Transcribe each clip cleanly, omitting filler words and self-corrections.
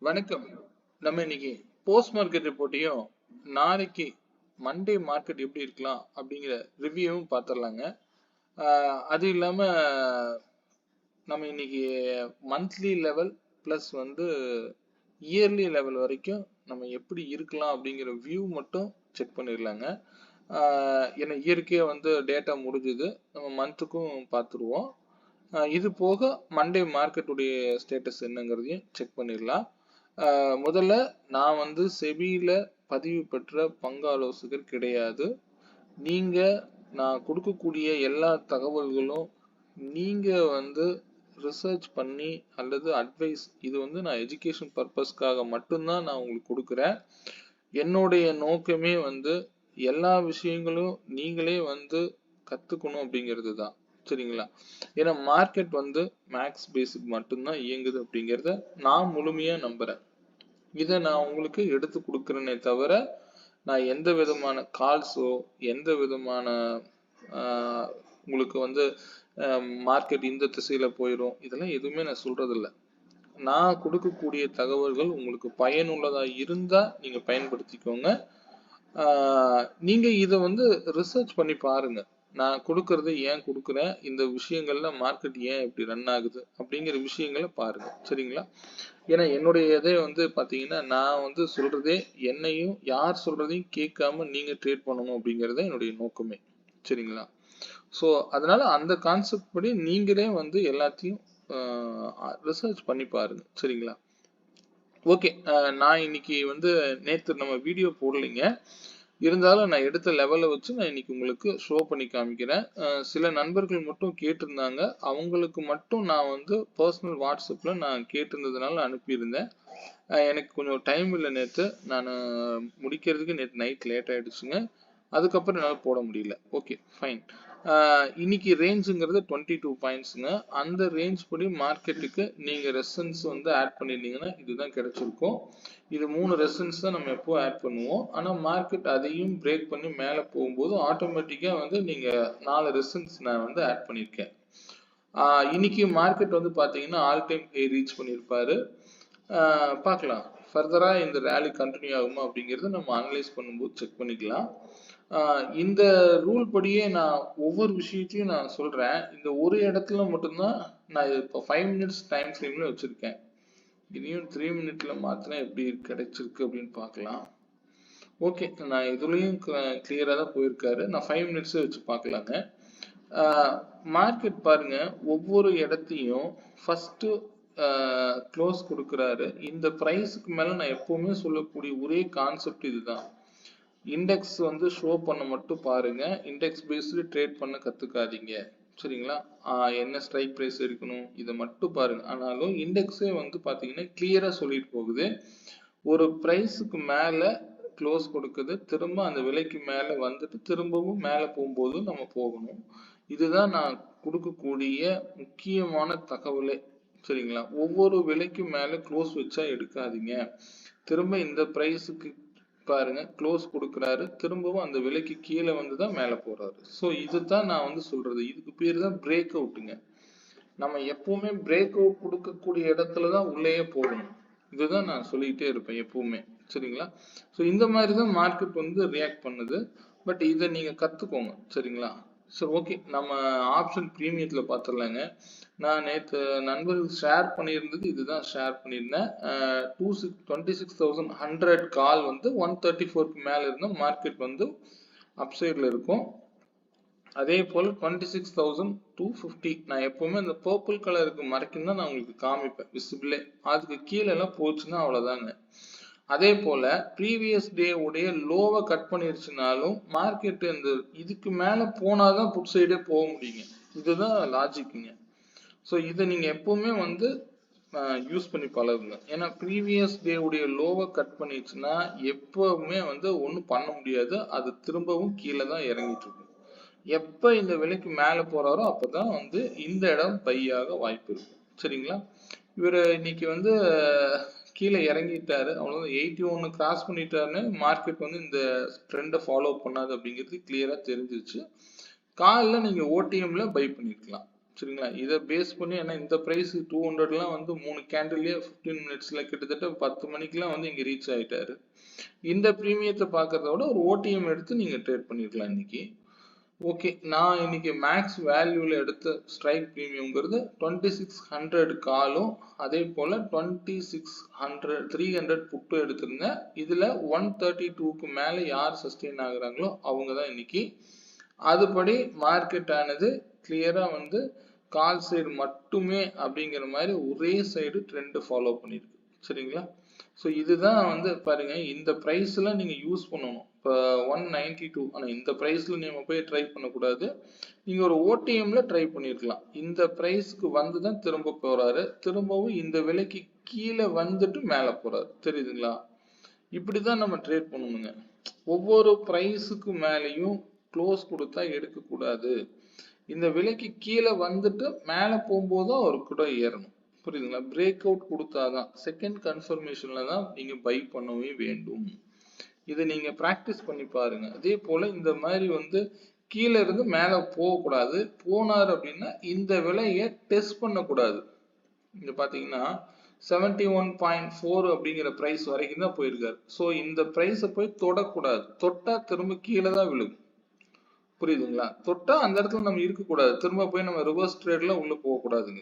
வணக்கம். நம்ம இன்னைக்கு போஸ்ட் மார்க்கெட் ரிப்போர்ட்டையும் நாளைக்கு மண்டே மார்க்கெட் எப்படி இருக்கலாம் அப்படிங்கிற ரிவ்யூவும் பார்த்துடலாங்க. அது இல்லாம நம்ம இன்னைக்கு monthly level plus yearly level வரைக்கும் நம்ம எப்படி இருக்கலாம் அப்படிங்கிற வியூ மட்டும் செக் பண்ணிடலாங்க. ஏன்னா இயற்கையே டேட்டா முடிஞ்சுது, நம்ம மந்த்துக்கும் பார்த்துருவோம். இது போக மண்டே மார்க்கெட்டுடைய ஸ்டேட்டஸ் என்னங்கிறதையும் செக் பண்ணிடலாம். முதல்ல நான் செபியில பதிவு பெற்ற பங்கு ஆலோசகர் கிடையாது. நீங்க நான் கொடுக்கக்கூடிய எல்லா தகவல்களும் நீங்க ரிசர்ச் பண்ணி அல்லது அட்வைஸ், இது நான் எஜுகேஷன் பர்பஸ்க்காக மட்டும்தான் நான் உங்களுக்கு கொடுக்குறேன். என்னுடைய நோக்கமே எல்லா விஷயங்களும் நீங்களே கத்துக்கணும் அப்படிங்கிறது தான். சரிங்களா? ஏன்னா மார்க்கெட் மேக்ஸ் பேசிக் மட்டும்தான் இயங்குது அப்படிங்கிறத நான் முழுமையா நம்புறேன். இதை நான் உங்களுக்கு எடுத்து கொடுக்குறேனே தவிர நான் எந்த விதமான கால்ஸோ எந்த விதமான உங்களுக்கு மார்க்கெட் இந்த திசையில போயிடும் இதெல்லாம் எதுவுமே நான் சொல்றது இல்லை. நான் கொடுக்கக்கூடிய தகவல்கள் உங்களுக்கு பயனுள்ளதா இருந்தா நீங்க பயன்படுத்திக்கோங்க. நீங்க இதை ரிசர்ச் பண்ணி பாருங்க. நான் கொடுக்கறது ஏன் கொடுக்குறேன், இந்த விஷயங்கள்ல மார்க்கெட் ஏன் இப்படி ரன் ஆகுது அப்படிங்கிற விஷயங்களை பாருங்க. சரிங்களா? ஏன்னா என்னுடைய இதே பாத்தீங்கன்னா நான் சொல்றதே என்னையும் யார் சொல்றதையும் கேட்காம நீங்க ட்ரேட் பண்ணணும் அப்படிங்கறத என்னுடைய நோக்கமே. சரிங்களா? ஸோ அதனால அந்த கான்செப்ட் படி நீங்களே எல்லாத்தையும் ரிசர்ச் பண்ணி பாருங்க. சரிங்களா? ஓகே. நான் இன்னைக்கு நேற்று நம்ம வீடியோ போடலைங்க, இருந்தாலும் நான் எடுத்த லெவலை வச்சு நான் இன்னைக்கு உங்களுக்கு ஷோ பண்ணி காமிக்கிறேன். சில நண்பர்கள் மட்டும் கேட்டிருந்தாங்க, அவங்களுக்கு மட்டும் நான் பர்சனல் வாட்ஸ்அப்ல நான் கேட்டிருந்ததுனால அனுப்பியிருந்தேன். எனக்கு கொஞ்சம் டைம் இல்லை, நேற்று நான் முடிக்கிறதுக்கு நேற்று நைட் லேட் ஆயிடுச்சுங்க. அதுக்கப்புறம் என்னால் போட முடியல. Okay fine. இன்னைக்கு ரேஞ்சுங்கிறது 22 பாயிண்ட்ஸுங்க. அந்த ரேஞ்ச் படி மார்க்கெட்டுக்கு நீங்க ரெசன்ஸ் ஆட் பண்ணிருந்தீங்கன்னா இதுதான் கிடைச்சிருக்கும். இது 3 ரெசன்ஸ் தான் நம்ம எப்போ ஆட் பண்ணுவோம். ஆனா மார்க்கெட் அதையும் பிரேக் பண்ணி மேல போகும்போது ஆட்டோமேட்டிக்கா நீங்க 4 ரெசன்ஸ் நான் ஆட் பண்ணிருக்கேன். இன்னைக்கு மார்க்கெட் பாத்தீங்கன்னா ஆல் டைம் ஹை ரீச் பண்ணிருப்பாரு. பார்க்கலாம் ஃபர்தரா இந்த ரேலி கண்டினியூ ஆகுமா அப்படிங்கறத நம்ம அனலைஸ் பண்ணும்போது செக் பண்ணிக்கலாம். இந்த ரூல் படியே நான் ஒவ்வொரு விஷயத்தையும் நான் சொல்றேன். இந்த ஒரு இடத்துல மட்டும்தான் நான் இப்போ 5 மினிட்ஸ் டைம் ஃப்ரேம்ல வச்சிருக்கேன். இதையும் 3 மினிட்ல மாத்தினா எப்படி கிடைச்சிருக்கு அப்படின்னு பார்க்கலாம். ஓகே, நான் இதுலயும் கிளியரா தான் போயிருக்காரு. நான் 5 மினிட்ஸ் வச்சு பார்க்கலாங்க. மார்க்கெட் பாருங்க, ஒவ்வொரு இடத்தையும் ஃபர்ஸ்ட் க்ளோஸ் கொடுக்குறாரு. இந்த பிரைஸுக்கு மேல நான் எப்பவுமே சொல்லக்கூடிய ஒரே கான்செப்ட் இதுதான். இண்டெக்ஸ் ஷோ பண்ண மட்டும் பாருங்க. இண்டெக்ஸ் பேஸ்டு ட்ரேட் பண்ண கத்துக்காதீங்க. சரிங்களா? என்ன ஸ்ட்ரைக் பிரைஸ் இருக்கணும் இதை மட்டும் பாருங்க. ஆனாலும் இண்டெக்ஸே பாத்தீங்கன்னா கிளியரா சொல்லிட்டு போகுது. ஒரு பிரைஸுக்கு மேல க்ளோஸ் கொடுக்குது, திரும்ப அந்த விலைக்கு மேல திரும்பவும் மேல போகும்போது நம்ம போகணும். இதுதான் நான் கொடுக்கக்கூடிய முக்கியமான தகவலே. சரிங்களா? ஒவ்வொரு விலைக்கும் மேல க்ளோஸ் வச்சா எடுக்காதீங்க. திரும்ப இந்த பிரைஸுக்கு பாருங்க க்ளோஸ் கொடுக்குறாரு, திரும்பவும் அந்த விலைக்கு கீழே தான் மேல போறாரு. ஸோ இதுதான் நான் சொல்றது. இதுக்கு பேர் தான் பிரேக் அவுட்டுங்க. நம்ம எப்பவுமே பிரேக் அவுட் கொடுக்கக்கூடிய இடத்துலதான் உள்ளேயே போகணும். இதுதான் நான் சொல்லிக்கிட்டே இருப்பேன் எப்பவுமே. சரிங்களா? ஸோ இந்த மாதிரி தான் மார்க்கெட் ரியாக்ட் பண்ணுது. பட் இதை நீங்க கத்துக்கோங்க. சரிங்களா? சரி, ஓகே. நம்ம ஆப்ஷன் பிரீமியத்துல பார்த்துடலாங்க. நான் நேற்று நண்பர்கள் ஷேர் பண்ணியிருந்தது இதுதான் ஷேர் பண்ணியிருந்தேன். 26,100 கால் 134க்கு மேல இருந்த மார்க்கெட் அப்சைட்ல இருக்கும். அதே போல் 26,250 நான் எப்பவுமே அந்த பர்பிள் கலருக்கு மறைக்கும் தான் நான் உங்களுக்கு காமிப்பேன் விசிபிளே. அதுக்கு கீழே எல்லாம் போச்சுன்னா அவ்வளவுதாங்க. அதே போல ப்ரீவியஸ் டே உடைய லோவை கட் பண்ணிருச்சுனாலும் மார்க்கெட் இந்த இதுக்கு மேல போனாதான் புட் சைடே போக முடியுங்க. இதுதான் லாஜிக்குங்க. ஸோ இதை நீங்க எப்பவுமே யூஸ் பண்ணி பழகுங்க. ஏன்னா ப்ரீவியஸ் டே உடைய லோவை கட் பண்ணிடுச்சுன்னா எப்பவுமே ஒன்றும் பண்ண முடியாது. அது திரும்பவும் கீழே தான் இறங்கிட்டு இருக்கும். எப்ப இந்த விலைக்கு மேல போறாரோ அப்பதான் இந்த இடம் பையாக வாய்ப்பு இருக்கும். சரிங்களா? இவரு இன்னைக்கு கீழே இறங்கிட்டாரு. அவ்வளவு 81 கிராஸ் பண்ணிட்டாருன்னு மார்க்கெட் இந்த ட்ரெண்டை ஃபாலோ பண்ணாது அப்படிங்கிறது கிளியரா தெரிஞ்சிருச்சு. காலில் நீங்க ஓடிஎம்ல பை பண்ணிருக்கலாம். சரிங்களா? இதை பேஸ் பண்ணி, ஏன்னா இந்த பிரைஸ் 200லாம் வந்து 3 கேண்டில்லே 15 மினிட்ஸ்ல கிட்டத்தட்ட 10 மணிக்கெல்லாம் வந்து இங்க ரீச் ஆயிட்டாரு. இந்த பிரீமியத்தை பார்க்கறத விட ஒரு ஓடிஎம் எடுத்து நீங்க ட்ரேட் பண்ணிருக்கலாம் இன்னைக்கு. ஓகே, நான் இன்னைக்கு மேக்ஸ் வேல்யூல எடுத்த ஸ்ட்ரைக் பிரீமியம்ங்கிறது 2600 காலும் அதே போல 300 புட்டு எடுத்திருந்தேன். இதுல 132க்கு மேல யார் சஸ்டெயின் ஆகுறாங்களோ அவங்க தான் இன்னைக்கு. அதுபடி மார்க்கெட் ஆனது கிளியரா வந்து கால் சைடு மட்டுமே அப்படிங்கிற மாதிரி ஒரே சைடு ட்ரெண்ட் ஃபாலோ பண்ணிருக்கு. சரிங்களா? ஸோ இதுதான் வந்து பாருங்க, இந்த பிரைஸ்ல நீங்க யூஸ் பண்ணணும். இப்போ 192, ஆனா இந்த பிரைஸ்ல நீங்க போய் ட்ரை பண்ணக்கூடாது. நீங்க ஒரு ஓடிஎம்ல ட்ரை பண்ணிருக்கலாம். இந்த பிரைஸ்க்கு வந்து தான் திரும்ப போறாரு, திரும்பவும் இந்த விலைக்கு கீழே வந்துட்டு மேல போறாரு. தெரியுதுங்களா? இப்படிதான் நம்ம ட்ரேட் பண்ணணுங்க. ஒவ்வொரு பிரைஸுக்கு மேலேயும் க்ளோஸ் கொடுத்தா எடுக்க கூடாது. இந்த விலைக்கு கீழே வந்துட்டு மேல போகும்போது அவர் கூட ஏறணும். புரியுதுங்களா? பிரேக் அவுட் கொடுத்தாதான், செகண்ட் கன்ஃபர்மேஷன்ல தான் நீங்க பை பண்ணவே வேண்டும். இதை நீங்க பிராக்டிஸ் பண்ணி பாருங்க. அதே போல இந்த மாதிரி வந்து கீழே இருந்து மேல போகக்கூடாது. போனார் அப்படின்னா இந்த விலையை டெஸ்ட் பண்ணக்கூடாது. இங்க பாத்தீங்கன்னா 71.4 அப்படிங்கிற பிரைஸ் வரைக்கும் தான் போயிருக்காரு. ஸோ இந்த பிரைஸை போய் தொடக்கூடாது. தொட்டா திரும்ப கீழே தான் விழுகும். புரியுதுங்களா? தொட்டா அந்த இடத்துல நம்ம இருக்கக்கூடாது. திரும்ப போய் நம்ம ரிவர்ஸ் ட்ரேட்ல உள்ள போகக்கூடாதுங்க.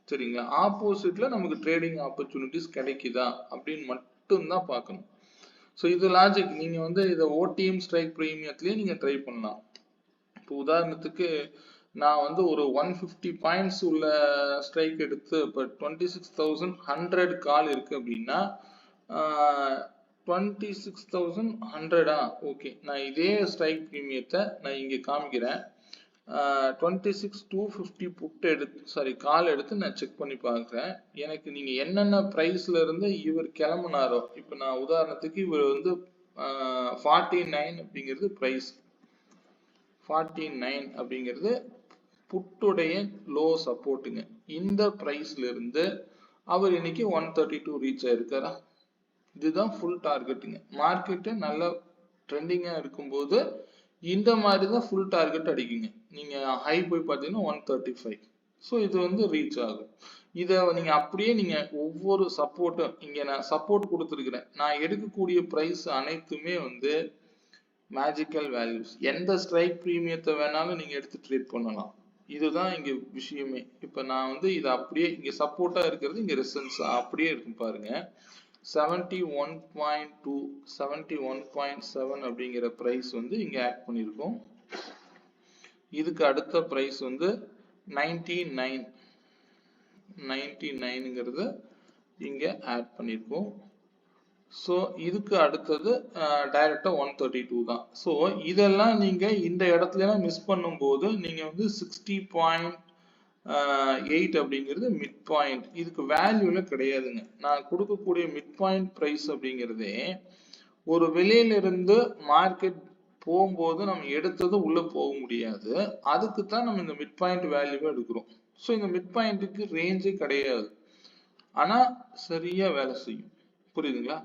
சரிங்களா? ஆப்போசிட்ல நமக்கு ட்ரேடிங் ஆப்பர்ச்சுனிட்டிஸ் கிடைக்குதா அப்படின்னு மட்டும்தான் பார்க்கணும். ஸோ இது லாஜிக். நீங்க வந்து இதை ஓடிஎம் ஸ்ட்ரைக் பிரீமியத்திலேயே நீங்க ட்ரை பண்ணலாம். இப்போ உதாரணத்துக்கு நான் வந்து ஒரு 150 பாயிண்ட்ஸ் உள்ள ஸ்ட்ரைக் எடுத்து இப்போ 26,100 கால் இருக்கு அப்படின்னா 26,100 ஓகே, நான் இதே ஸ்ட்ரைக் பிரீமியத்தை நான் இங்க காமிக்கிறேன். 26,250 புட் எடுத்து கால் எடுத்து நான் செக் பண்ணி பார்க்குறேன். எனக்கு நீங்க என்னென்ன பிரைஸ்ல இருந்து இவர் கிளம்புனாரோ, இப்போ நான் உதாரணத்துக்கு இவர் வந்து 49 அப்படிங்கிறது பிரைஸ், 49 அப்படிங்கிறது புட்டுடைய லோ சப்போர்ட்டுங்க. இந்த பிரைஸ்ல இருந்து அவர் இன்னைக்கு 132 ரீச் ஆயிருக்காரா? இதுதான் ஃபுல் டார்கெட்டுங்க. மார்க்கெட்டு நல்ல ட்ரெண்டிங்கா இருக்கும்போது இந்த மாதிரி தான் ஃபுல் டார்கெட் அடிக்குங்க. நீங்க ஹை போய் பார்த்தீங்கன்னா 135. ஸோ இது வந்து ரீச் ஆகும். இதை நீங்க அப்படியே நீங்க ஒவ்வொரு சப்போர்ட்டும், இங்க நான் சப்போர்ட் கொடுத்துருக்கிறேன். நான் எடுக்கக்கூடிய பிரைஸ் அனைத்துமே வந்து மேஜிக்கல் வேல்யூஸ். எந்த ஸ்ட்ரைக் பிரீமியத்தை வேணாலும் நீங்க எடுத்து ட்ரேட் பண்ணலாம். இதுதான் இங்க விஷயமே. இப்ப நான் வந்து இதை அப்படியே இங்க சப்போர்ட்டா இருக்கிறது, இங்க ரெசன்ஸ் அப்படியே இருக்கும் பாருங்க. 71.2 71.7 அப்படிங்கிற பிரைஸ் வந்து இங்க ஆட் பண்ணிருக்கோம். இதுக்கு அடுத்த பிரைஸ் வந்து 99ங்கிறது இங்க ஆட் பண்ணிருக்கோம். ஸோ இதுக்கு அடுத்தது டைரக்டா 132 தான். ஸோ இதெல்லாம் நீங்க இந்த இடத்துல மிஸ் பண்ணும்போது நீங்க வந்து 60.8 அப்படிங்கிறது மிட் பாயிண்ட். இதுக்கு வேல்யூல கிடையாதுங்க. நான் கொடுக்கக்கூடிய மிட் பாயிண்ட் பிரைஸ் அப்படிங்கிறதே ஒரு வெளியில இருந்து மார்க்கெட் போகும்போது நம்ம எடுத்தது உள்ள போக முடியாது. அதுக்கு தான் நம்ம இந்த மிட் பாயிண்ட் வேல்யூவை எடுக்கிறோம். ஸோ இந்த மிட் பாயிண்ட்டுக்கு ரேஞ்சே கிடையாது, ஆனா சரியா வேலை செய்யும். புரியுதுங்களா?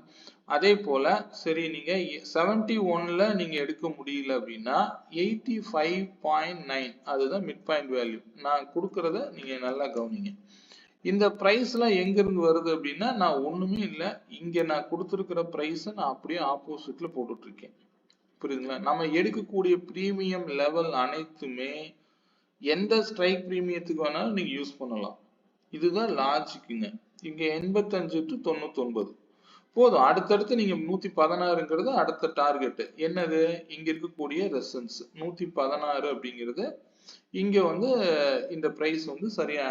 அதே போல சரி, நீங்க 71ல நீங்க எடுக்க முடியல அப்படின்னா 85.9 அதுதான் மிட் பாயிண்ட் வேல்யூ. நான் கொடுக்கறத நீங்க நல்லா கவனிங்க. இந்த பிரைஸ்லாம் எங்க இருந்து வருது அப்படின்னா, நான் ஒண்ணுமே இல்லை, இங்க நான் கொடுத்துருக்கிற பிரைஸை நான் அப்படியே ஆப்போசிட்ல போட்டுட்டு இருக்கேன். புரியுதுங்களா? நம்ம எடுக்கக்கூடிய பிரீமியம் லெவல் அனைத்துமே எந்த ஸ்ட்ரைக் பிரீமியத்துக்கு வேணாலும் நீங்க யூஸ் பண்ணலாம். இதுதான் லாஜிக்குங்க. இங்க 85 to 99 போதும். அடுத்தடுத்து நீங்க 116ங்கிறது அடுத்த டார்கெட். என்னது? இங்க இருக்கக்கூடிய ரெசன்ஸ் 116 அப்படிங்கிறது இங்க வந்து இந்த பிரைஸ் வந்து சரியா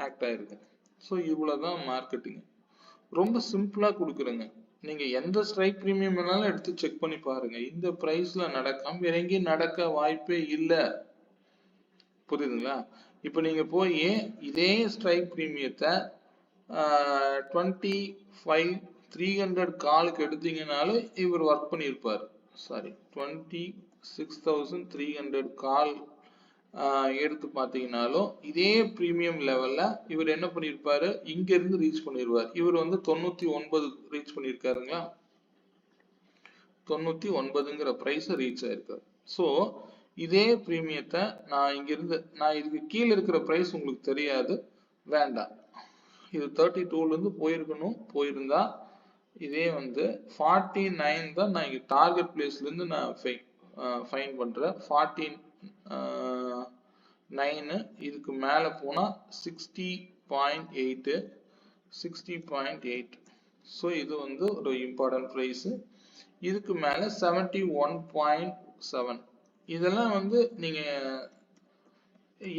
ஆக்ட் ஆயிருக்கு. ஸோ இவ்வளவுதான் மார்க்கெட்டிங். ரொம்ப சிம்பிளா கொடுக்குறேங்க. நீங்க எந்த ஸ்ட்ரைக் பிரீமியம் வேணாலும் எடுத்து செக் பண்ணி பாருங்க. இந்த பிரைஸ்ல நடக்காம வேற எங்கேயும் நடக்க வாய்ப்பே இல்லை. புரியுதுங்களா? இப்ப நீங்க போய் இதே ஸ்ட்ரைக் பிரீமியத்தை 25,300 காலுக்கு எடுத்தீங்கனாலும் இவர் ஒர்க் பண்ணியிருப்பார். 26,300 கால் எடுத்து பார்த்தீங்கன்னாலும் இதே பிரீமியம் லெவல்ல இவர் என்ன பண்ணியிருப்பாரு, இங்க இருந்து ரீச் பண்ணிடுவார். இவர் வந்து 99 ரீச் பண்ணியிருக்காருங்களா? 99ங்கிற பிரைஸ் ரீச் ஆயிருக்காரு. ஸோ இதே பிரீமியத்தை நான் இங்கிருந்து நான் இதுக்கு கீழே இருக்கிற பிரைஸ் உங்களுக்கு தெரியாது, வேண்டாம். இது 32ல இருந்து போயிருக்கணும், போயிருந்தா இதே வந்து 49 தான் நான் இங்க டார்கெட் பிளேஸ்ல இருந்து நான் ஃபைன் பண்றேன். 49 இதுக்கு மேல போனா 60.8 60.8. ஸோ இது வந்து ஒரு இம்பார்ட்டன்ட் பிரைஸ். இதுக்கு மேல 71.7. இதெல்லாம் வந்து நீங்க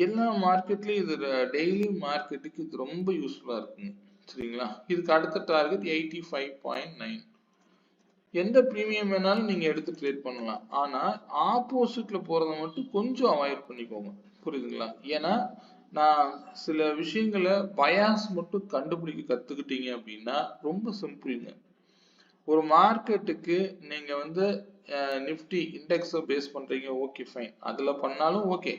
எல்லா மார்க்கெட்லயும் இது டெய்லி மார்க்கெட்டுக்கு இது ரொம்ப யூஸ்ஃபுல்லா இருக்குங்க. சரிங்களா? இதுக்கு அடுத்த டார்கெட் 85.9. எந்த பிரீமியம் வேணாலும் நீங்க எடுத்து ட்ரேட் பண்ணலாம். ஆனா ஆப்போசிட்ல போறத மட்டும் கொஞ்சம் அவாய்ட் பண்ணிக்கோங்க. புரியுதுங்களா? ஏன்னா நான் சில விஷயங்களை பயாஸ் மட்டும் கண்டுபிடிக்க கத்துக்கிட்டீங்க அப்படின்னா ரொம்ப சிம்பிள்ங்க. ஒரு மார்க்கெட்டுக்கு நீங்க வந்து நிஃப்டி இண்டெக்ஸை பேஸ் பண்றீங்க, ஓகே ஃபைன், அதுல பண்ணாலும் ஓகே.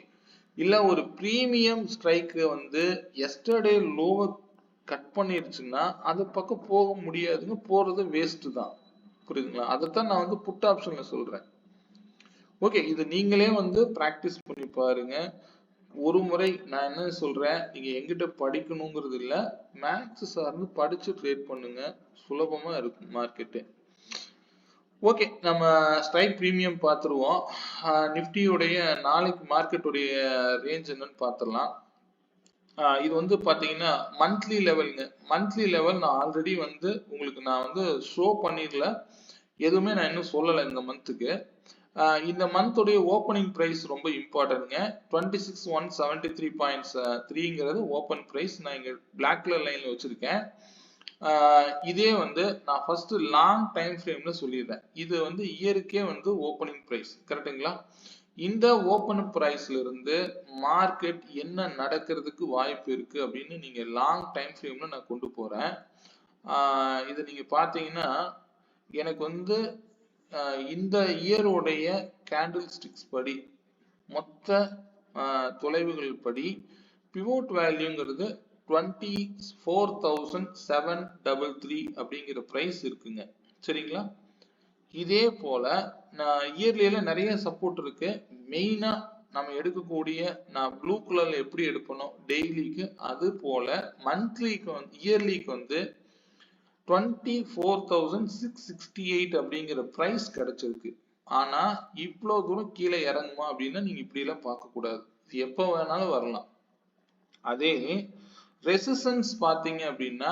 இல்ல ஒரு பிரீமியம் ஸ்ட்ரைக் வந்து எஸ்டர்டே லோவை கட் பண்ணிருச்சுன்னா அது பக்கம் போக முடியாதுங்க, போறது வேஸ்ட் தான். புரியுதுங்களா? அதைத்தான் நான் வந்து புட் ஆப்ஷன்ல சொல்றேன். ஓகே, இது நீங்களே வந்து பிராக்டிஸ் பண்ணி பாருங்க. ஒரு முறை நான் என்ன சொல்றேன், நீங்க எங்கிட்ட படிக்கணுங்கிறது இல்ல, மேக்ஸ் சார்ந்து படிச்சு ட்ரேட் பண்ணுங்க, சுலபமா இருக்கும் மார்க்கெட்டு. ஓகே, நம்ம ஸ்ட்ரைக் பிரீமியம் பார்த்துருவோம். நிஃப்டியுடைய நாளைக்கு மார்க்கெட்டுடைய ரேஞ்ச் என்னன்னு பார்த்துடலாம். இது வந்து பாத்தீங்கன்னா மந்த்லி லெவலுங்க. மந்த்லி லெவல் நான் ஆல்ரெடி வந்து உங்களுக்கு நான் வந்து ஷோ பண்ணிடல, எதுவுமே நான் இன்னும் சொல்லலை இந்த மந்த்துக்கு. இந்த மந்தோடைய ஓப்பனிங் பிரைஸ் ரொம்ப இம்பார்ட்டன்ட்ங்க. 26,173.3ங்கிறது ஓப்பன் பிரைஸ். நான் இங்க பிளாக் கலர் லைன்ல வச்சிருக்கேன். இதே வந்து நான் ஃபர்ஸ்ட் லாங் டைம் ஃப்ரேம்ல சொல்லிடுறேன். இது வந்து இயருக்கே வந்து ஓப்பனிங் பிரைஸ், கரெக்டுங்களா? இந்த ஓப்பன் பிரைஸ்ல இருந்து மார்க்கெட் என்ன நடக்கிறதுக்கு வாய்ப்பு இருக்கு அப்படின்னு நீங்க லாங் டைம் ஃப்ரேம்ல நான் கொண்டு போறேன். இது நீங்க பாத்தீங்கன்னா எனக்கு வந்து இந்த இயருடைய கேண்டில் ஸ்டிக்ஸ் படி, மொத்த தொலைவுகள் படி பிவோட் வேல்யூங்கிறது 24,733 அப்படிங்கிற பிரைஸ் இருக்குங்க. சரிங்களா? இதே போல நான் இயர்லியில நிறைய சப்போர்ட் இருக்கு. மெயினா நம்ம எடுக்கக்கூடிய, நான் ப்ளூ கலர்ல எப்படி எடுப்பணும் டெய்லிக்கு, அது போல மந்த்லிக்கு வந்து இயர்லிக்கு வந்து 24,668 அப்படிங்கிற பிரைஸ் கிடைச்சிருக்கு. ஆனா இவ்வளவு தூரம் கீழே இறங்குமா அப்படின்னா நீங்க இப்படி எல்லாம் பார்க்க கூடாது. இது எப்ப வேணாலும் வரலாம். அதே ரெசிஸ்டன்ஸ் பாத்தீங்க அப்படின்னா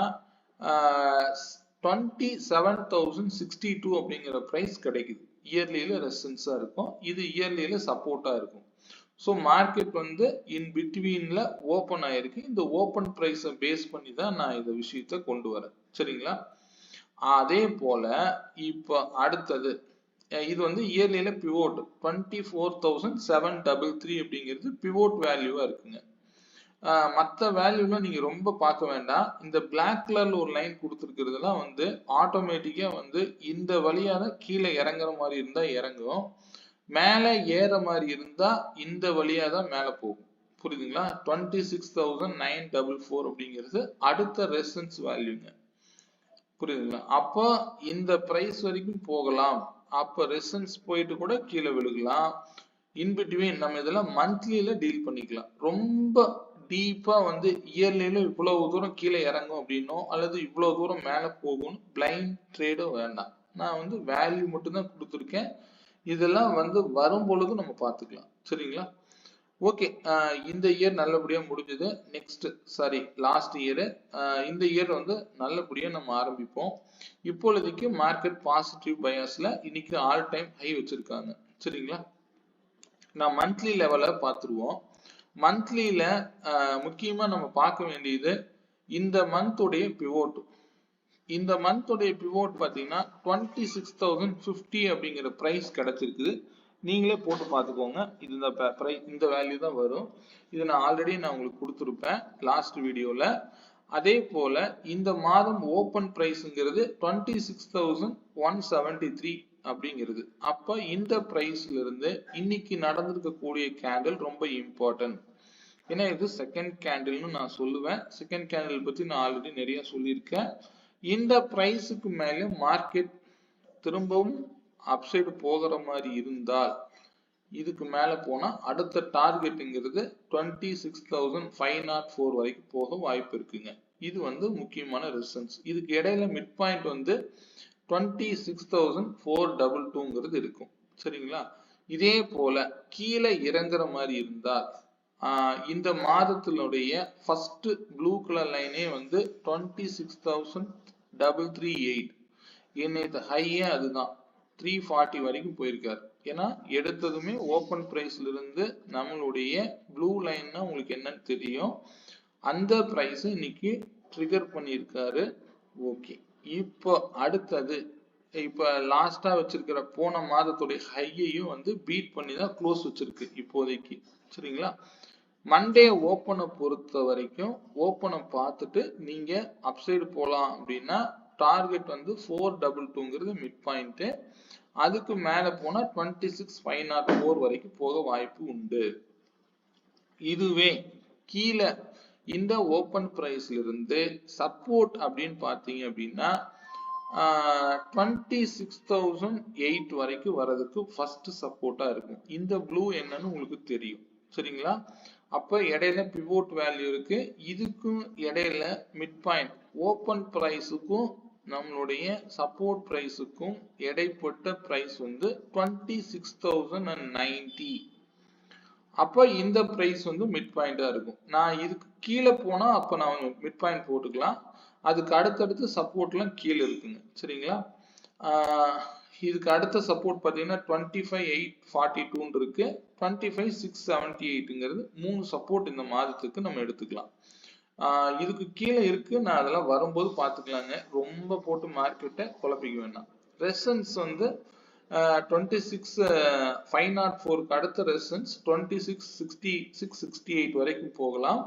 27,062 அப்படிங்கிற பிரைஸ் கிடைக்குது. இயர்லியில ரெசிஸ்டன்ஸா இருக்கும், இது இயர்லியில சப்போர்ட்டா இருக்கும். ஸோ மார்க்கெட் வந்து இன் பிட்வீன்ல ஓப்பன் ஆயிருக்கு. இந்த ஓப்பன் பிரைஸை பேஸ் பண்ணி தான் நான் இந்த விஷயத்த கொண்டு வரேன். சரிங்களா? அதே போல இப்ப அடுத்தது இது வந்து இயர்லியில பிவோட் 24,733 அப்படிங்கிறது பிவோட் வேல்யூவா இருக்குங்க. மற்ற வேல்யூலாம் நீங்க ரொம்ப பார்க்க வேண்டாம். இந்த பிளாக் கலர்ல ஒரு லைன் கொடுத்துருக்கிறதுலாம் வந்து ஆட்டோமேட்டிக்கா வந்து இந்த வழியாக கீழே இறங்குற மாதிரி இருந்தா இறங்கும், மேலே ஏற மாதிரி இருந்தா இந்த வழியா தான் மேலே போகும். புரியுதுங்களா? 26,944 அப்படிங்கிறது அடுத்த ரெசிஸ்டன்ஸ் வேல்யூங்க. புரியுதுங்களா? அப்போ இந்த பிரைஸ் வரைக்கும் போகலாம், அப்ப ரெசிஸ்டன்ஸ் போயிட்டு கூட கீழே விழுகலாம். இன்பிட்வீன் நம்ம இதெல்லாம் மந்த்லியில டீல் பண்ணிக்கலாம். ரொம்ப டீப்பா வந்து இயர்லியில இவ்வளவு தூரம் கீழே இறங்கும் அப்படின்னோ அல்லது இவ்வளவு தூரம் மேல போகும் பிளைண்ட் ட்ரேடோ வேண்டாம். நான் வந்து வேல்யூ மட்டும் தான் கொடுத்துருக்கேன். இதெல்லாம் வந்து வரும் பொழுது நம்ம பார்த்துக்கலாம். சரிங்களா? ஓகே, இந்த இயர் நல்லபடியா முடிஞ்சது. நெக்ஸ்ட் லாஸ்ட் இயர், இந்த இயர் வந்து நல்லபடியா நம்ம ஆரம்பிப்போம். இப்பொழுதைக்கு மார்க்கெட் பாசிட்டிவ் பயாஸ்ல இன்னைக்கு ஆல் டைம் ஹை வச்சிருக்காங்க. சரிங்களா? நான் மந்த்லி லெவல பார்த்துருவோம். மந்த்லியில முக்கியமா நம்ம பார்க்க வேண்டியது இந்த மந்த்துடைய பிவோட். இந்த மந்த்துடைய பிவோட் பார்த்தீங்கன்னா 26,050 அப்படிங்கிற பிரைஸ் கிடைச்சிருக்குது. நீங்களே போட்டு பார்த்துக்கோங்க. இது இந்த வேல்யூ தான் வரும். இது நான் ஆல்ரெடி உங்களுக்கு கொடுத்துருப்பேன் லாஸ்ட் வீடியோல. அதே போல இந்த மாதம் ஓப்பன் பிரைஸ்ங்கிறது 26,173 அப்படிங்கிறது. அப்ப இந்த பிரைஸ்ல இருந்து இன்னைக்கு நடந்திருக்கக்கூடிய கேண்டில் ரொம்ப இம்பார்ட்டன்ட். ஏன்னா இது செகண்ட் கேண்டில்னு நான் சொல்லுவேன். செகண்ட் கேண்டில் பத்தி நான் ஆல்ரெடி நிறைய சொல்லியிருக்கேன். இந்த பிரைஸுக்கு மேல மார்க்கெட் திரும்பவும் அப்சைடு போகிற மாதிரி இருந்தால் இதுக்கு மேல போனா அடுத்த டார்கெட்டுங்கிறது 26,504 வரைக்கும் போக வாய்ப்பு இருக்குங்க. இது வந்து முக்கியமான ரெசிஸ்டன்ஸ். இதுக்கு இடையில மிட் பாயிண்ட் வந்து 26,422ங்கிறது இருக்கும். சரிங்களா? இதே போல கீழே இறங்குற மாதிரி இருந்தா இந்த மாதத்தினுடைய ஃபர்ஸ்ட் ப்ளூ கலர் லைனே வந்து 26,338. இன்னைக்கு ஹையே அதுதான், 340 வரைக்கும் போயிருக்காரு. ஏன்னா எடுத்ததுமே ஓப்பன் பிரைஸ்ல இருந்து நம்மளுடைய ப்ளூ லைன்னா உங்களுக்கு என்னன்னு தெரியும், அந்த பிரைஸ் இன்னைக்கு ட்ரிகர் பண்ணியிருக்காரு. ஓகே, இப்போ அடுத்தது இப்ப லாஸ்டா வச்சிருக்கிற போன மாதத்துடைய ஹையையும் வந்து பீட் பண்ணி தான் க்ளோஸ் வச்சிருக்கு இப்போதைக்கு. சரிங்களா? மண்டே ஓப்பனை பொறுத்த வரைக்கும் ஓப்பனை பார்த்துட்டு நீங்க அப்சைடு போலாம் அப்படின்னா டார்கெட் வந்து 422ங்கிறது மிட் பாயிண்ட். அதுக்கு மேல போனா 26,504 வரைக்கும் போக வாய்ப்பு உண்டு. இதுவே கீழே இந்த ஓப்பன் பிரைஸ்ல இருந்து சப்போர்ட் அப்படின்னு பார்த்தீங்க அப்படின்னா 26,008 வரைக்கும் வர்றதுக்கு ஃபர்ஸ்ட் சப்போர்ட்டா இருக்கும். இந்த ப்ளூ என்னன்னு உங்களுக்கு தெரியும். சரிங்களா? அப்ப இடையில பிவோட் வேல்யூ இருக்கு. இதுக்கும் இடையில மிட் பாயிண்ட் ஓப்பன் பிரைஸுக்கும் நம்மளுடைய சப்போர்ட் பிரைஸுக்கும் இடைப்பட்ட பிரைஸ் வந்து 26,090. அப்ப இந்த பிரைஸ் வந்து மிட் பாயிண்டா இருக்கும். நான் இதுக்கு கீழே போனா அப்ப நான் மிட் பாயிண்ட் போட்டுக்கலாம். அதுக்கு அடுத்தடுத்து சப்போர்ட்லாம் கீழே இருக்குங்க. சரிங்களா? இதுக்கு அடுத்த சப்போர்ட் பார்த்தீங்கன்னா 25,842 இருக்கு, 25,678ங்கிறது 3 சப்போர்ட் இந்த மாதத்துக்கு நம்ம எடுத்துக்கலாம். இதுக்கு கீழே இருக்கு, நான் அதெல்லாம் வரும்போது பார்த்துக்கலாங்க. ரொம்ப போட்டு மார்க்கெட்டை குழப்பிக்க வேண்டாம். ரெசன்ஸ் வந்து 26,504க்கு அடுத்த ரெசன்ஸ் 26,668 வரைக்கும் போகலாம்.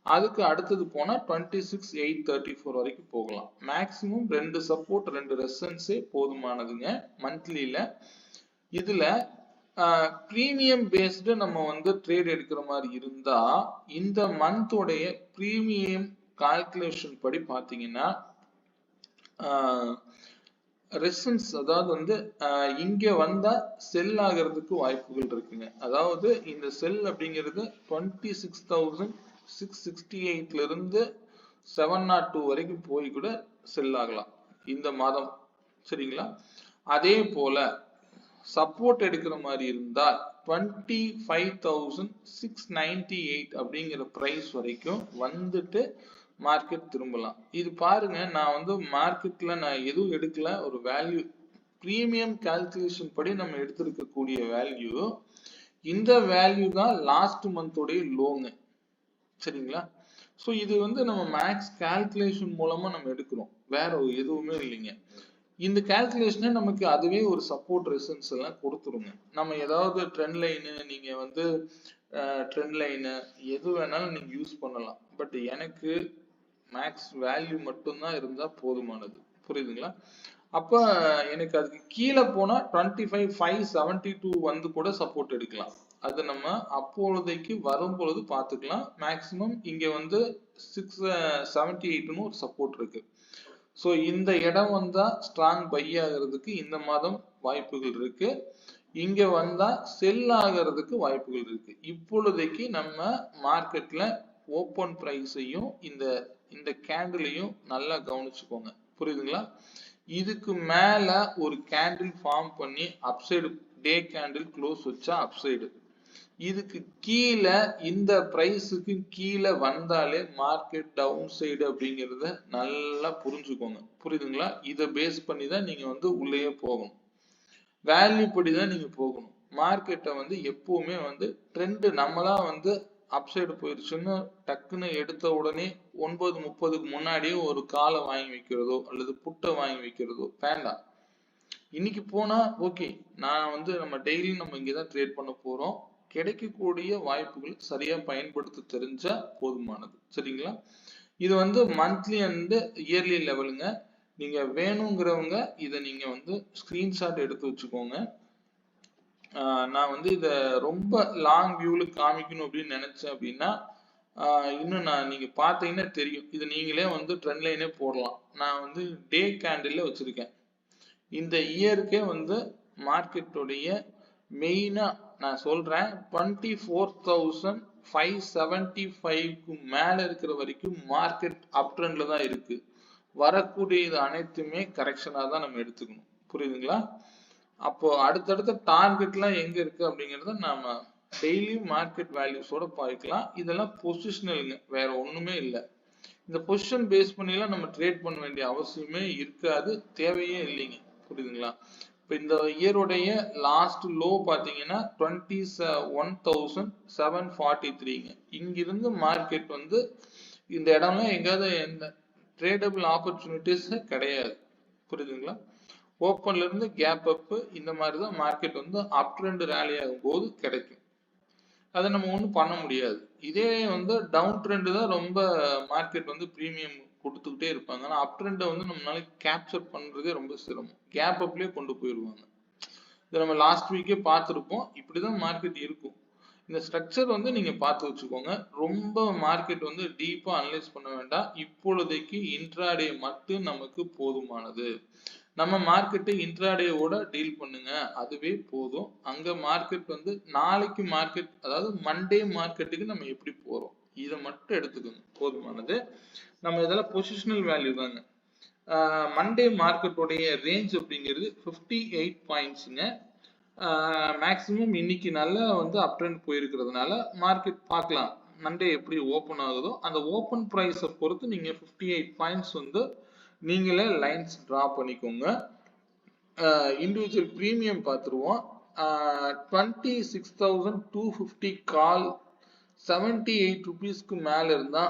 அதுக்கு அடுத்தது போனா 26,834 வரைக்கும் போகலாம். Maximum 2 support 2 ரெசன்ஸே போதுமானதுங்க மந்த்லியில. இதுல பிரீமியம் பேஸ்டு நம்ம வந்து ட்ரேட் எடுக்கிற மாதிரி இருந்தா இந்த மந்தோடைய பிரீமியம் கால்குலேஷன் படி பாத்தீங்கன்னா ரெசன்ஸ், அதாவது வந்து இங்க வந்தா செல் ஆகிறதுக்கு வாய்ப்புகள் இருக்குங்க. அதாவது இந்த செல் அப்படிங்கிறது 26,668ல இருந்து 702 வரைக்கும் போய் கூட செல் ஆகலாம் இந்த மாதம். சரிங்களா? அதே போல சப்போர்ட் எடுக்கிற மாதிரி இருந்தால் 25,698 அப்படிங்கிற பிரைஸ் வரைக்கும் வந்துட்டு மார்க்கெட் திரும்பலாம். இது பாருங்க, நான் வந்து மார்க்கெட்ல நான் எதுவும் எடுக்கல, ஒரு வேல்யூ பிரீமியம் கால்குலேஷன் படி நம்ம எடுத்திருக்கக்கூடிய வேல்யூ இந்த வேல்யூ தான் லாஸ்ட் மந்தோடைய லோங்க. சரிங்களா? ஸோ இது வந்து நம்ம மேக்ஸ் கால்குலேஷன் மூலமா நம்ம எடுக்கிறோம், வேற எதுவுமே இல்லைங்க. இந்த கால்குலேஷனே நமக்கு அதுவே ஒரு சப்போர்ட் ரெசன்ஸ் எல்லாம் கொடுத்துருங்க. நம்ம ஏதாவது ட்ரெண்ட் லைனு, நீங்க வந்து ட்ரெண்ட் லைனு எது வேணாலும் நீங்க யூஸ் பண்ணலாம். பட் எனக்கு மேக்ஸ் வேல்யூ மட்டும்தான் இருந்தா போதுமானது. புரியுதுங்களா? அப்ப எனக்கு அதுக்கு கீழே போனா 25,572 வந்து கூட சப்போர்ட் எடுக்கலாம். அது நம்ம அப்பொழுதைக்கு வரும் பொழுது பார்த்துக்கலாம். மேக்சிமம் இங்க வந்து 678ன்னு ஒரு சப்போர்ட் இருக்கு. ஸோ இந்த இடம் வந்தா ஸ்ட்ராங் பை ஆகிறதுக்கு இந்த மாதம் வாய்ப்புகள் இருக்கு. இங்க வந்தா செல் ஆகிறதுக்கு வாய்ப்புகள் இருக்கு. இப்பொழுதைக்கு நம்ம மார்க்கெட்ல ஓப்பன் பிரைஸையும் இந்த கேண்டிலையும் நல்லா கவனிச்சுக்கோங்க. புரியுதுங்களா? இதுக்கு மேல ஒரு கேண்டில் ஃபார்ம் பண்ணி அப்சைடு டே கேண்டில் க்ளோஸ் வச்சா அப்சைடு, இதுக்கு கீழே இந்த பிரைஸுக்கு கீழே வந்தாலே மார்க்கெட் டவுன் சைடு அப்படிங்கிறத நல்லா புரிஞ்சுக்கோங்க. புரியுதுங்களா? இதை பேஸ் பண்ணி தான் நீங்க வந்து உள்ளேயே போகணும், வேல்யூ படி தான் நீங்க போகணும். மார்க்கெட்டை வந்து எப்பவுமே வந்து ட்ரெண்ட் நம்மளா வந்து அப்சைடு போயிருச்சுன்னு டக்குன்னு எடுத்த உடனே 9:30க்கு முன்னாடியே ஒரு காலை வாங்கி வைக்கிறதோ அல்லது புட்டை வாங்கி வைக்கிறதோ வேண்டாம். இன்னைக்கு போனா ஓகே, நான் வந்து நம்ம டெய்லி நம்ம இங்கதான் ட்ரேட் பண்ண போறோம், கிடைக்கக்கூடிய வாய்ப்புகள் சரியா பயன்படுத்த தெரிஞ்சா போதுமானது. சரிங்களா? இது வந்து மந்த்லி அண்ட் இயர்லி லெவலுங்க. நீங்க வேணுங்கிறவங்க இதை நீங்க வந்து ஸ்கிரீன்ஷாட் எடுத்து வச்சுக்கோங்க. நான் வந்து இதை ரொம்ப லாங் வியூல காமிக்கணும் அப்படின்னு நினைச்சேன் அப்படின்னா இன்னும் நீங்க பார்த்தீங்கன்னா தெரியும், இது நீங்களே வந்து ட்ரெண்ட் லைனே போடலாம். நான் வந்து டே கேண்டில்ல வச்சிருக்கேன். இந்த இயருக்கே வந்து மார்க்கெட்டுடைய மெயினா நான் சொல்றேன் 24,575க்கு மேல இருக்கிற வரைக்கும் மார்க்கெட் அப் ட்ரெண்ட்ல தான் இருக்கு. வரக்கூடியது அனைத்துமே கரெக்ஷனா தான் நம்ம எடுத்துக்கணும். புரியுதுங்களா? அப்போ அடுத்தடுத்த டார்கெட்லாம் எங்க இருக்கு அப்படிங்கறத நாம டெய்லி மார்க்கெட் வேல்யூஸோட பார்க்கலாம். இதெல்லாம் பொசிஷனலுங்க, வேற ஒண்ணுமே இல்லை. இந்த பொசிஷன் பேஸ் பண்ணிலாம் நம்ம ட்ரேட் பண்ண வேண்டிய அவசியமே இருக்காது, தேவையே இல்லைங்க. புரியுதுங்களா? இப்போ இந்த இயருடைய லாஸ்ட் லோ பாத்தீங்கன்னா 21,743ங்க. இங்கிருந்து மார்க்கெட் வந்து இந்த இடம்லாம் எங்காவது எந்த ட்ரேடபிள் ஆப்பர்ச்சுனிட்டிஸ் கிடையாது. புரியுதுங்களா? ஓப்பன்ல இருந்து கேப் அப் இந்த மாதிரி தான் மார்க்கெட் வந்து அப் ட்ரெண்ட் ரேலி ஆகும் போது கிடைக்கும். அதை நம்ம ஒன்றும் பண்ண முடியாது. இதே வந்து டவுன் ட்ரெண்ட் தான் ரொம்ப மார்க்கெட் வந்து ப்ரீமியம் கொடுத்துக்கிட்டே இருப்பாங்க. ஆனால் அப் ட்ரெண்டை வந்து நம்மளால கேப்சர் பண்றதே ரொம்ப சிரமம். கேப் அப்லேயே கொண்டு போயிடுவாங்க. இதை நம்ம லாஸ்ட் வீக்கே பார்த்துருப்போம். இப்படிதான் மார்க்கெட் இருக்கும். இந்த ஸ்ட்ரக்சர் வந்து நீங்க பார்த்து வச்சுக்கோங்க. ரொம்ப மார்க்கெட் வந்து டீப்பா அனலைஸ் பண்ண வேண்டாம். இப்பொழுதைக்கு இன்ட்ராடே மட்டும் நமக்கு போதுமானது. நம்ம மார்க்கெட்டை இன்ட்ராடேவோட டீல் பண்ணுங்க, அதுவே போதும். அங்க மார்க்கெட் வந்து நாளைக்கு மார்க்கெட், அதாவது மண்டே மார்க்கெட்டுக்கு நம்ம எப்படி போறோம் இதை மட்டும் எடுத்துக்கோங்க, போதுமானது. நம்ம இதெல்லாம் பொசிஷனல் வேல்யூ தாங்க. மண்டே மார்க்கெட்டோடைய ரேஞ்ச் அப்படிங்கிறது 58 பாயிண்ட்ஸுங்க. மேக்சிமம் இன்னைக்கு நல்லா வந்து அப் ட்ரெண்ட் போயிருக்கிறதுனால மார்க்கெட் பார்க்கலாம் மண்டே எப்படி ஓப்பன் ஆகுதோ அந்த ஓப்பன் ப்ரைஸை பொறுத்து நீங்க 58 பாயிண்ட்ஸ் வந்து நீங்களே லைன்ஸ் டிரா பண்ணிக்கோங்க. இண்டிவிஜுவல் பிரீமியம் பார்த்துருவோம். 26,250 கால் 78 ருபீஸ்க்கு மேல இருந்தா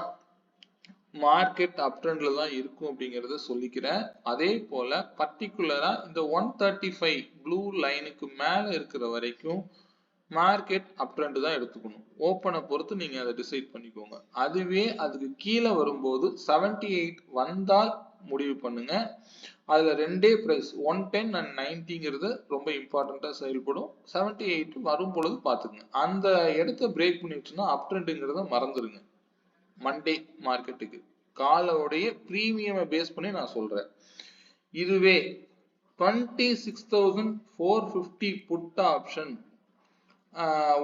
மார்க்கெட் அப் ட்ரெண்ட்ல தான் இருக்கும் அப்படிங்கறத சொல்லிக்கிறேன். அதே போல பர்டிகுலரா இந்த 135 ப்ளூ லைனுக்கு மேல இருக்கிற வரைக்கும் மார்க்கெட் அப் ட்ரெண்ட் தான் எடுத்துக்கணும். ஓப்பனை பொறுத்து நீங்க அதை டிசைட் பண்ணிக்கோங்க. அதுவே அதுக்கு கீழே வரும்போது 78 வந்தால் முடிவு பண்ணுங்க. அதுல ரெண்டே பிரைஸ் 110 and 90ங்கிறது ரொம்ப இம்பார்ட்டண்டா செயல்படும். 78 வரும் பொழுது பாத்துக்குங்க. அந்த இடத்த பிரேக் பண்ணிடுச்சுன்னா அப் ட்ரெண்ட்ங்கிறத மறந்துருங்க. மண்டே மார்க்கெட்டுக்கு காலோடைய பிரீமியம் பேஸ் பண்ணி நான் சொல்றேன். இதுவே 26,450 புட் ஆப்ஷன்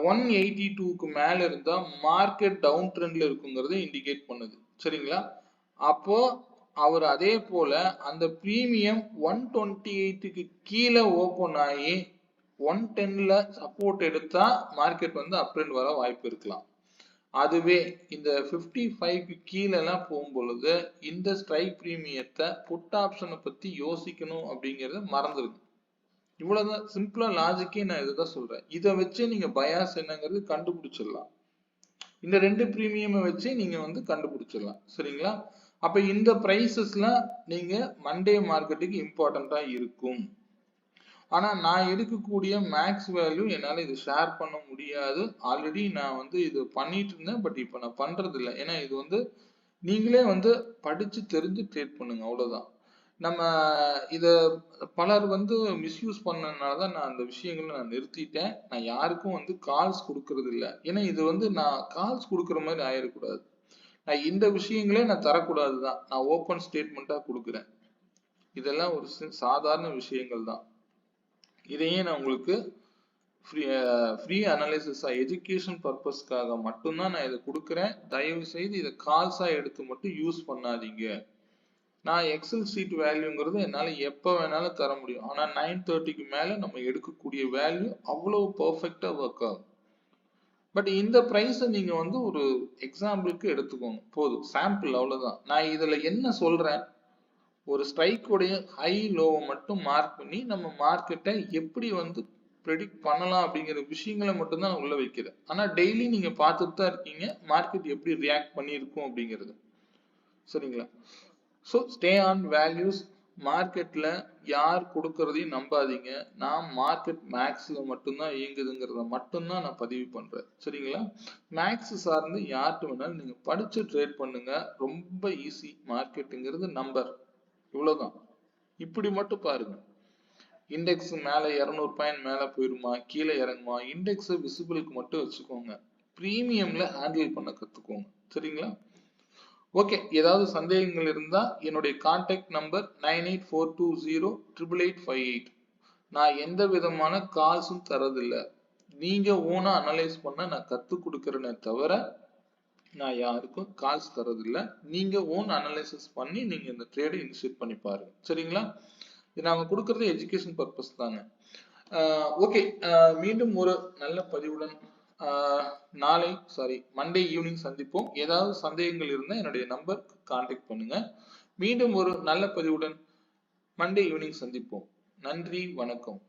182க்கு மேல இருந்தா மார்க்கெட் டவுன் ட்ரெண்ட்ல இருக்குங்கிறத இண்டிகேட் பண்ணுது. சரிங்களா? அப்போ அவர் அதே போல அந்த பிரீமியம் 128க்கு கீழே ஓபன் ஆகி 110ல சப்போர்ட் எடுத்தா மார்க்கெட் வந்து அப் ட்ரெண்ட் வர வாய்ப்பு இருக்கலாம். அதுவே இந்த 55க்கு கீழே எல்லாம் போகும் பொழுது இந்த ஸ்ட்ரைக் பிரீமியத்தை புட் ஆப்ஷனை பத்தி யோசிக்கணும் அப்படிங்கறத மறந்துருங்க. இவ்வளவுதான் சிம்பிளா லாஜிக்கே நான் இதுதான் சொல்றேன். இதை வச்சு நீங்க பயாஸ் என்னங்கிறது கண்டுபிடிச்சிடலாம். இந்த ரெண்டு பிரீமியம் வச்சு நீங்க வந்து கண்டுபிடிச்சிடலாம். சரிங்களா? அப்ப இந்த பிரைசஸ்லாம் நீங்க மண்டே மார்க்கெட்டுக்கு இம்பார்ட்டண்டா இருக்கும். ஆனா நான் எடுக்கக்கூடிய மேக்ஸ் வேல்யூ என்னால இது ஷேர் பண்ண முடியாது. ஆல்ரெடி நான் வந்து இது பண்ணிட்டு இருந்தேன், பட் இப்ப நான் பண்றது இல்லை. ஏன்னா இது வந்து நீங்களே வந்து படிச்சு தெரிஞ்சு ட்ரேட் பண்ணுங்க, அவ்வளவுதான். நம்ம இத பலர் வந்து மிஸ்யூஸ் பண்ணனாலதான் நான் அந்த விஷயங்களை நான் நிறுத்திட்டேன். நான் யாருக்கும் வந்து கால்ஸ் கொடுக்கறது இல்லை. ஏன்னா இது வந்து நான் கால்ஸ் கொடுக்குற மாதிரி ஆயிடக்கூடாது. நான் இந்த விஷயங்களே நான் தரக்கூடாதுதான். நான் ஓப்பன் ஸ்டேட்மெண்டா கொடுக்குறேன். இதெல்லாம் ஒரு சாதாரண விஷயங்கள் தான். இதையே நான் உங்களுக்கு ஃப்ரீ அனாலிசிஸா எஜுகேஷன் பர்பஸ்க்காக மட்டும்தான் நான் இதை கொடுக்குறேன். தயவு செய்து இதை கால்ஸா எடுத்து மட்டும் யூஸ் பண்ணாதீங்க. நான் எக்ஸல் சீட் வேல்யூங்கிறது என்னால எப்ப வேணாலும் தர முடியும். ஆனா 930க்கு மேல நம்ம எடுக்கக்கூடிய வேல்யூ அவ்வளவு பெர்ஃபெக்டா ஒர்க் ஆகும். பட் இந்த பிரைஸை நீங்க வந்து ஒரு எக்ஸாம்பிளுக்கு எடுத்துக்கோங்க, போதும். சாம்பிள் அவ்வளவுதான். நான் இதுல என்ன சொல்றேன், ஒரு ஸ்ட்ரைக்குடைய ஹை லோவை மட்டும் மார்க் பண்ணி நம்ம மார்க்கெட்டை எப்படி வந்து ப்ரெடிக்ட் பண்ணலாம் அப்படிங்கிற விஷயங்களை மட்டும்தான் நான் உள்ள வைக்கிறேன். ஆனா டெய்லி நீங்க பார்த்துட்டு தான் இருக்கீங்க மார்க்கெட் எப்படி ரியாக்ட் பண்ணியிருக்கும் அப்படிங்கிறது. சரிங்களா? So stay on values. மார்க்கெட்ல யார் கொடுக்கறதையும் நம்பாதீங்க. நான் மார்க்கெட் மேக்ஸ்ல மட்டும்தான் இயங்குதுங்கிறத மட்டும்தான் நான் பதிவு பண்றேன். சரிங்களா? மேக்ஸ் சார்ந்து யார்கிட்ட வேணாலும் நீங்க படிச்சு ட்ரேட் பண்ணுங்க. ரொம்ப ஈஸி. மார்க்கெட்டுங்கிறது நம்பர், இவ்வளவுதான். இப்படி மட்டும் பாருங்க. இண்டெக்ஸ் மேல 200 பாயிண்ட் மேல போயிருமா, கீழே இறங்குமா, இண்டெக்ஸ் விசிபிளுக்கு மட்டும் வச்சுக்கோங்க. பிரீமியம்ல ஹேண்டில் பண்ண கத்துக்கோங்க. சரிங்களா? ஓகே. ஏதாவது சந்தேகங்கள் இருந்தா என்னுடைய கான்டாக்ட் நம்பர் 9842088858. நான் எந்த விதமான கால்ஸும் தரதில்லை. நீங்க ஓனா அனலைஸ் பண்ண நான் கத்துக் கொடுக்கறேனே தவிர நான் யாருக்கும் கால்ஸ் தரதில்ல. நீங்க ஓன் அனலைசிஸ் பண்ணி நீங்க இந்த ட்ரேடை இனிஷியேட் பண்ணி பாருங்க. சரிங்களா? இது நாங்க கொடுக்கறது எஜுகேஷன் பர்பஸ் தாங்க. ஓகே, மீண்டும் ஒரு நல்ல பதிவுடன் மண்டே ஈவினிங் சந்திப்போம். ஏதாவது சந்தேகங்கள் இருந்தா என்னுடைய நம்பர் கான்டாக்ட் பண்ணுங்க. மீண்டும் ஒரு நல்ல பதிவுடன் மண்டே ஈவினிங் சந்திப்போம். நன்றி, வணக்கம்.